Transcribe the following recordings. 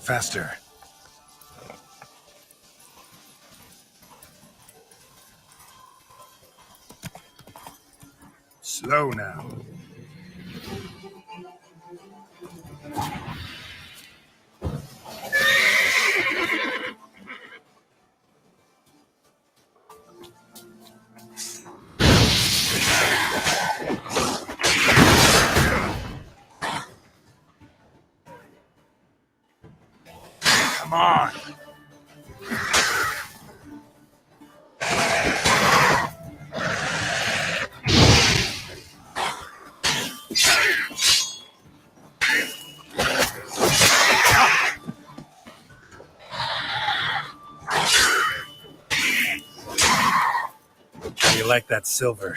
Faster. Slow now. Come on. How do you like that silver?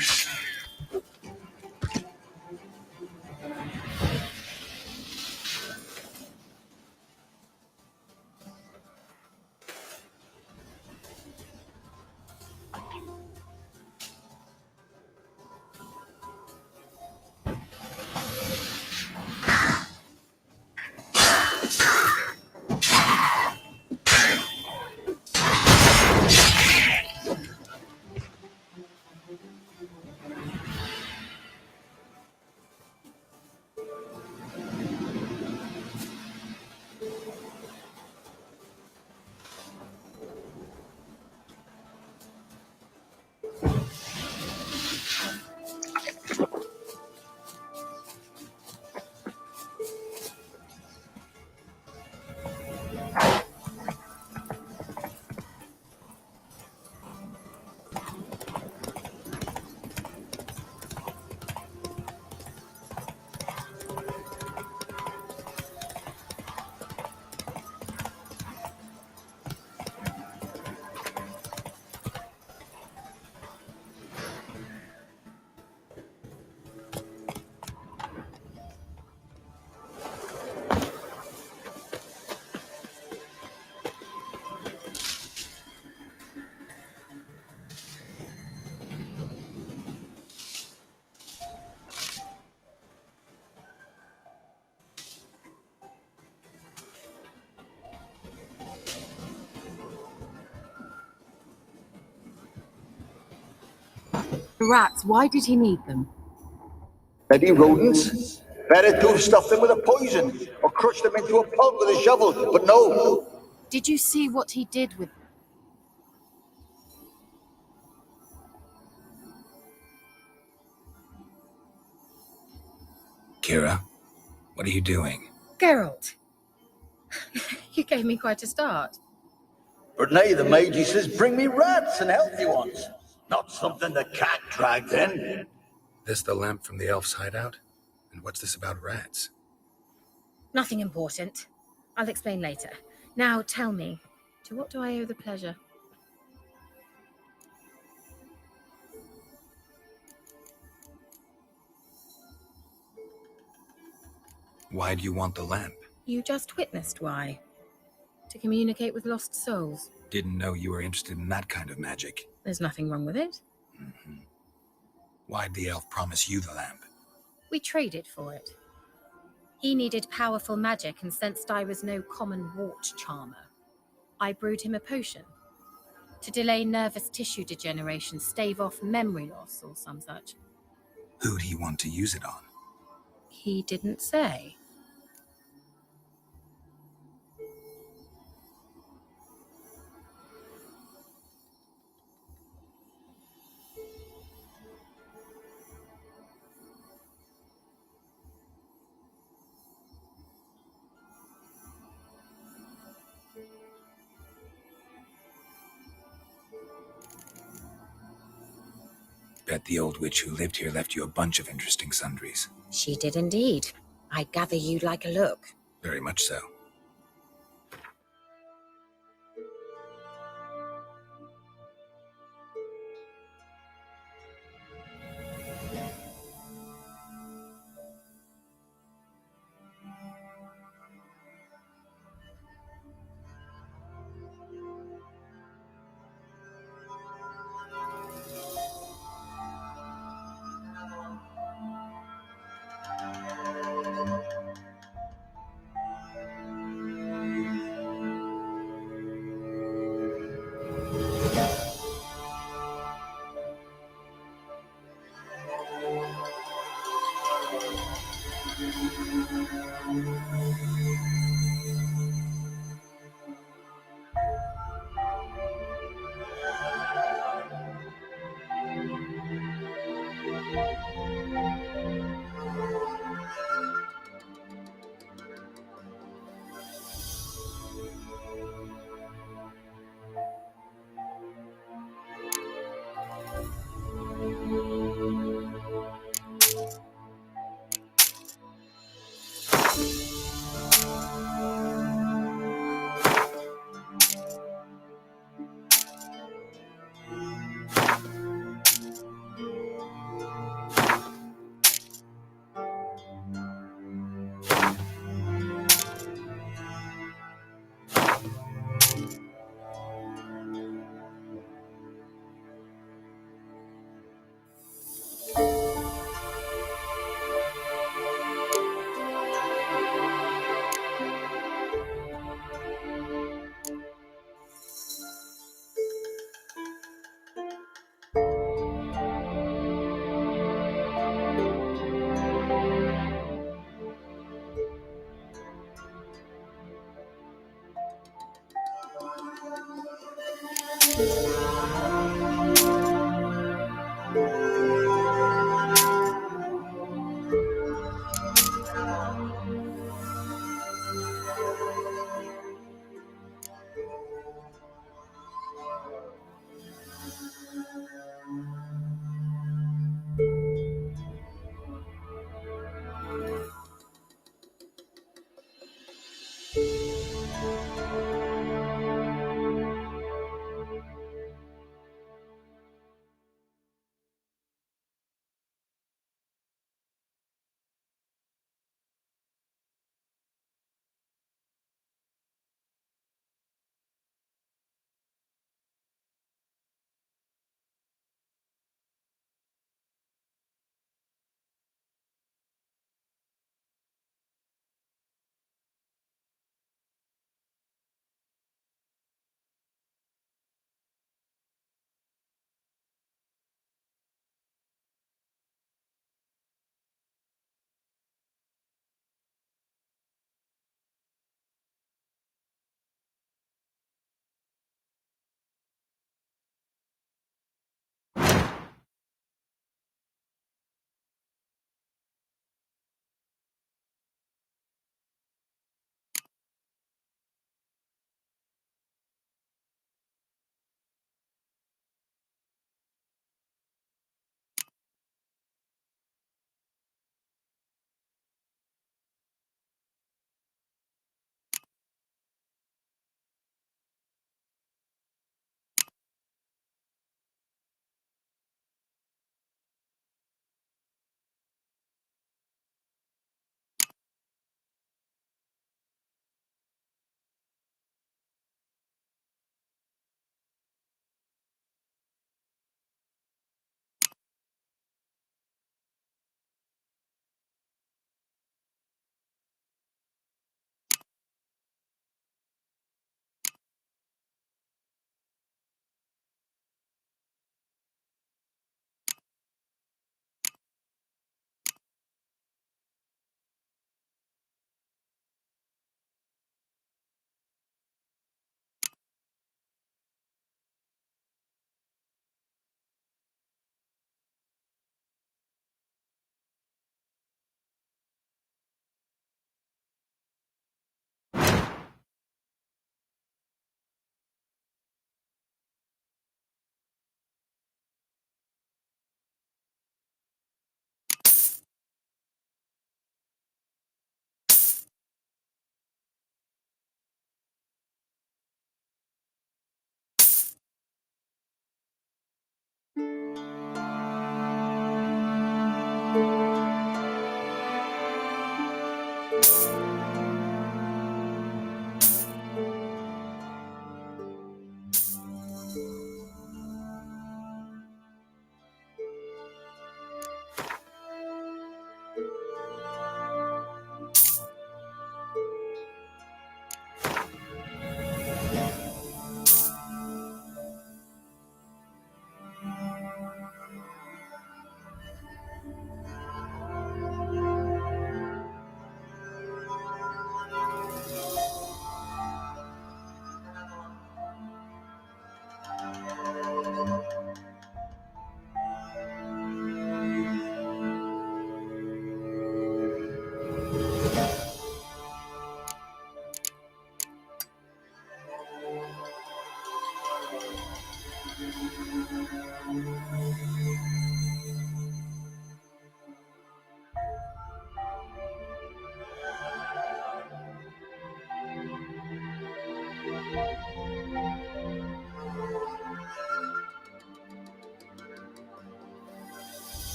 The rats, why did he need them? Maybe rodents? Better to have stuffed them with a poison, or crushed them into a pulp with a shovel, but no. Did you see what he did with them? Kira, what are you doing? Geralt, you gave me quite a start. But nay, the mage, he says, bring me rats and healthy ones. Not something the cat dragged in. This the lamp from the elf's hideout? And what's this about rats? Nothing important. I'll explain later. Now tell me, to what do I owe the pleasure? Why do you want the lamp? You just witnessed why. To communicate with lost souls. Didn't know you were interested in that kind of magic. There's nothing wrong with it. Mm-hmm. Why'd the elf promise you the lamp? We traded for it. He needed powerful magic and sensed I was no common wart charmer. I brewed him a potion. To delay nervous tissue degeneration, stave off memory loss or some such. Who'd he want to use it on? He didn't say. Bet the old witch who lived here left you a bunch of interesting sundries. She did indeed. I gather you'd like a look. Very much so.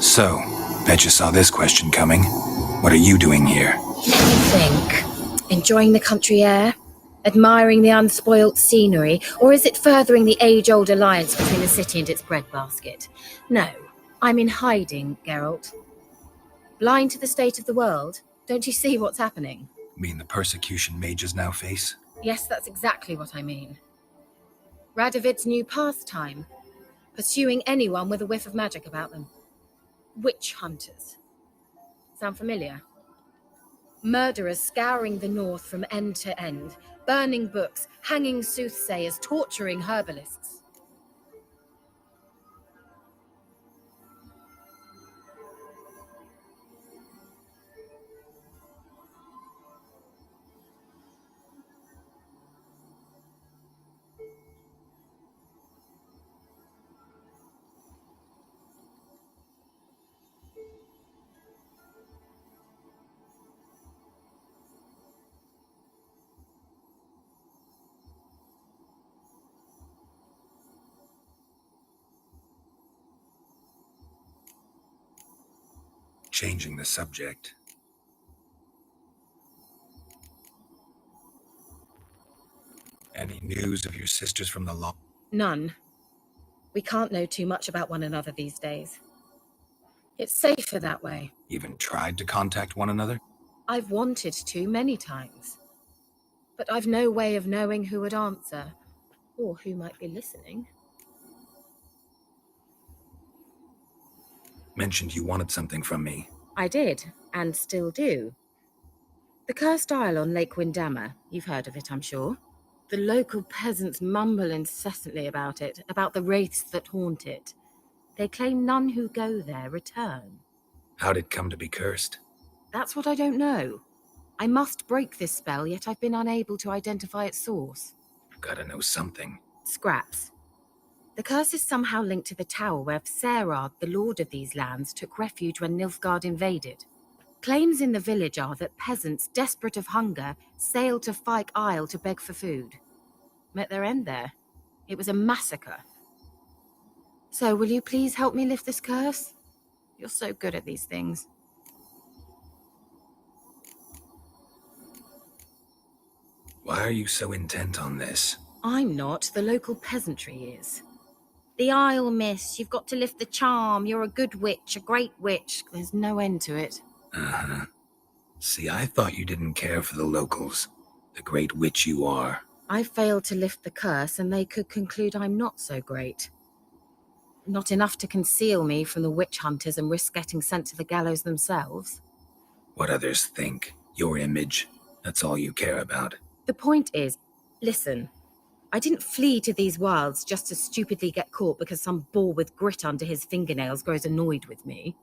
So, bet you saw this question coming. What are you doing here? Think. Enjoying the country air? Admiring the unspoilt scenery? Or is it furthering the age-old alliance between the city and its breadbasket? No, I'm in hiding, Geralt. Blind to the state of the world? Don't you see what's happening? Mean the persecution mages now face? Yes, that's exactly what I mean. Radovid's new pastime. Pursuing anyone with a whiff of magic about them. Witch hunters. Sound familiar? Murderers scouring the north from end to end, burning books, hanging soothsayers, torturing herbalists. Changing the subject. Any news of your sisters from the law? None. We can't know too much about one another these days. It's safer that way. Even tried to contact one another? I've wanted to many times. But I've no way of knowing who would answer, or who might be listening. Mentioned you wanted something from me. I did, and still do. The Cursed Isle on Lake Windammer. You've heard of it, I'm sure. The local peasants mumble incessantly about it, about the wraiths that haunt it. They claim none who go there return. How'd it come to be cursed? That's what I don't know. I must break this spell, yet I've been unable to identify its source. Gotta know something. Scraps. The curse is somehow linked to the tower where Serard, the lord of these lands, took refuge when Nilfgaard invaded. Claims in the village are that peasants, desperate of hunger, sailed to Fyke Isle to beg for food. Met their end there. It was a massacre. So, will you please help me lift this curse? You're so good at these things. Why are you so intent on this? I'm not. The local peasantry is. The Isle, miss. You've got to lift the charm. You're a good witch, a great witch. There's no end to it. Uh-huh. See, I thought you didn't care for the locals. The great witch you are. I failed to lift the curse, and they could conclude I'm not so great. Not enough to conceal me from the witch hunters and risk getting sent to the gallows themselves. What others think. Your image. That's all you care about. The point is, listen, I didn't flee to these wilds just to stupidly get caught because some boar with grit under his fingernails grows annoyed with me.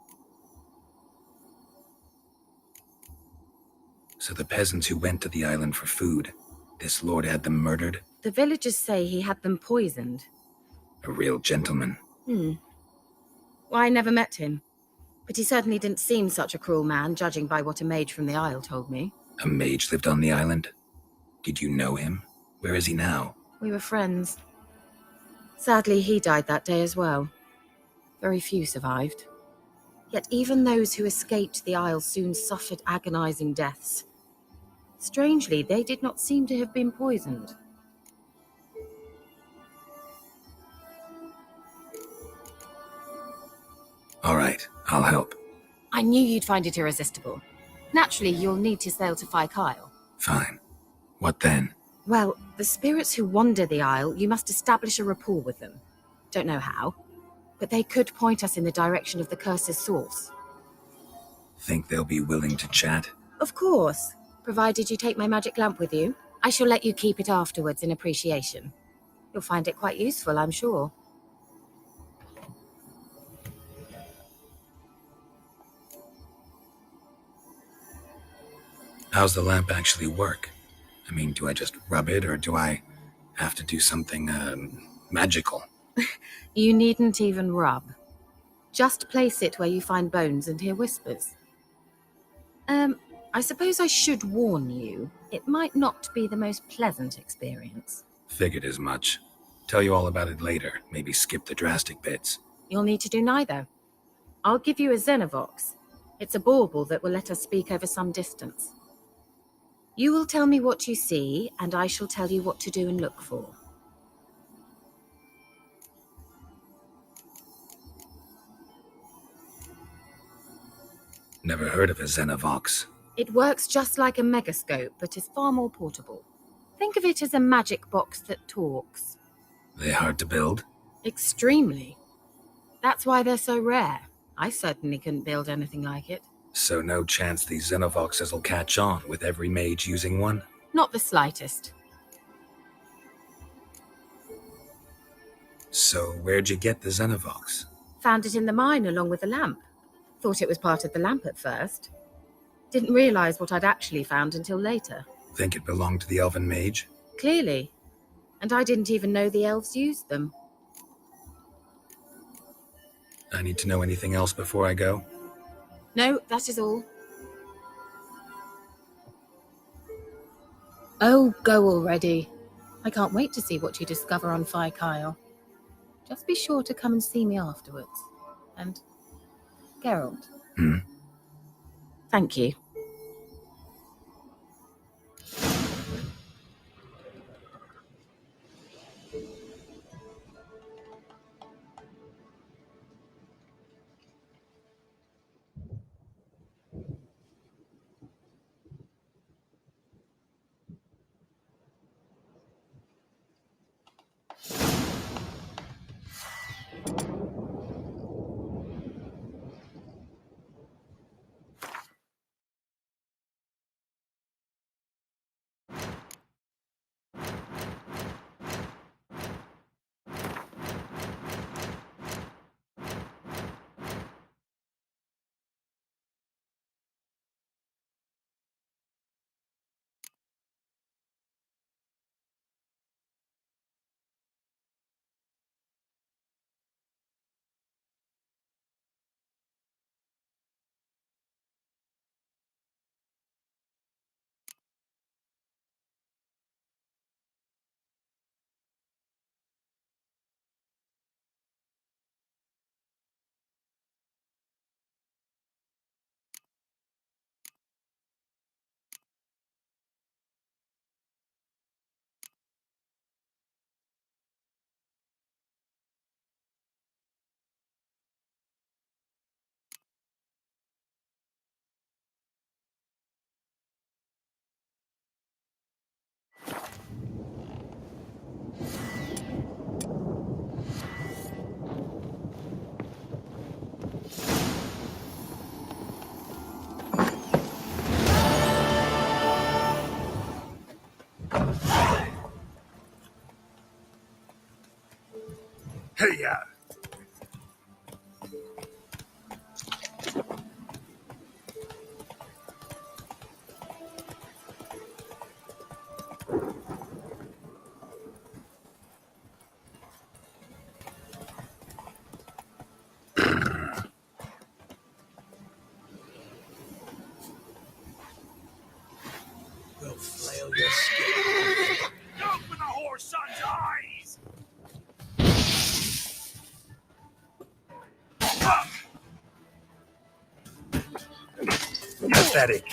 So the peasants who went to the island for food, this lord had them murdered? The villagers say he had them poisoned. A real gentleman. Well, I never met him. But he certainly didn't seem such a cruel man, judging by what a mage from the Isle told me. A mage lived on the island? Did you know him? Where is he now? We were friends. Sadly, he died that day as well. Very few survived. Yet even those who escaped the Isle soon suffered agonizing deaths. Strangely, they did not seem to have been poisoned. All right, I'll help. I knew you'd find it irresistible. Naturally, you'll need to sail to Fyke Isle. Fine. What then? Well, the spirits who wander the Isle, you must establish a rapport with them. Don't know how. but they could point us in the direction of the curse's source. Think they'll be willing to chat? Of course, provided you take my magic lamp with you. I shall let you keep it afterwards in appreciation. You'll find it quite useful, I'm sure. How's the lamp actually work? I mean, do I just rub it, or do I have to do something, magical? You needn't even rub. Just place it where you find bones and hear whispers. I suppose I should warn you, it might not be the most pleasant experience. Figured as much. Tell you all about it later, maybe skip the drastic bits. You'll need to do neither. I'll give you a Xenovox. It's a bauble that will let us speak over some distance. You will tell me what you see, and I shall tell you what to do and look for. Never heard of a Xenovox. It works just like a megascope, but is far more portable. Think of it as a magic box that talks. They hard to build? Extremely. That's why they're so rare. I certainly couldn't build anything like it. So no chance these Xenovoxes will catch on with every mage using one? Not the slightest. So where'd you get the Xenovox? Found it in the mine along with the lamp. Thought it was part of the lamp at first. Didn't realize what I'd actually found until later. Think it belonged to the elven mage? Clearly. And I didn't even know the elves used them. I need to know anything else before I go? No, that is all. Oh, go already. I can't wait to see what you discover on Phi Kyle. Just be sure to come and see me afterwards. And Geralt. Thank you. Hey-ya! We'll flail your skin. Open the whore son's eyes! Pathetic.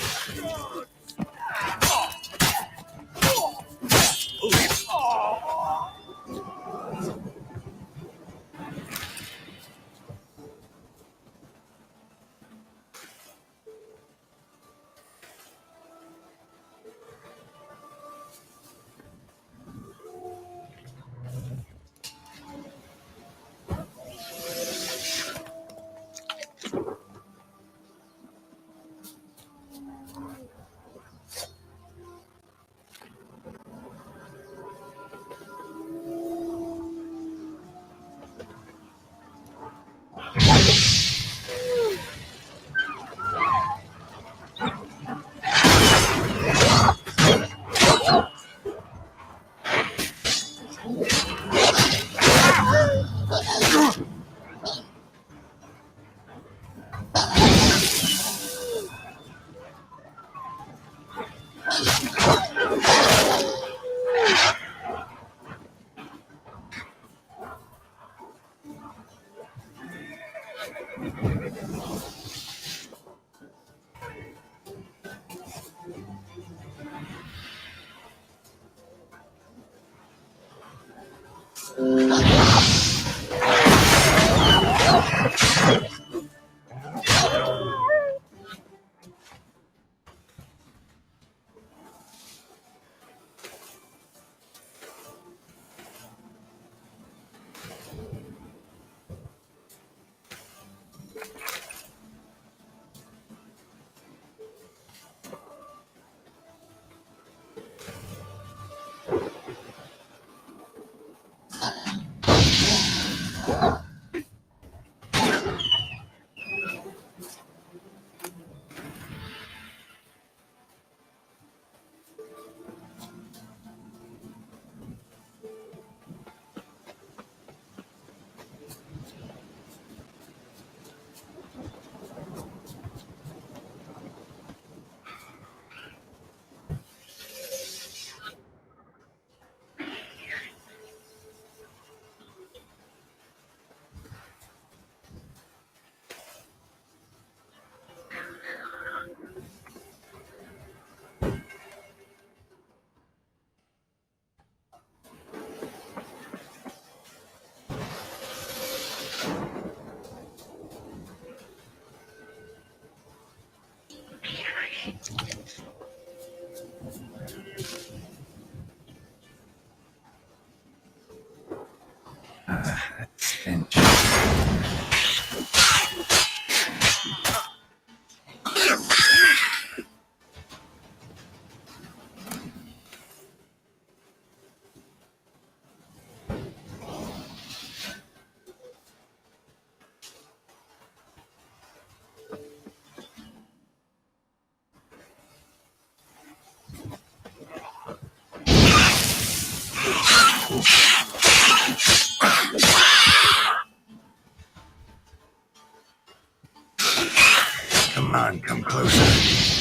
Stench. Come on, come closer.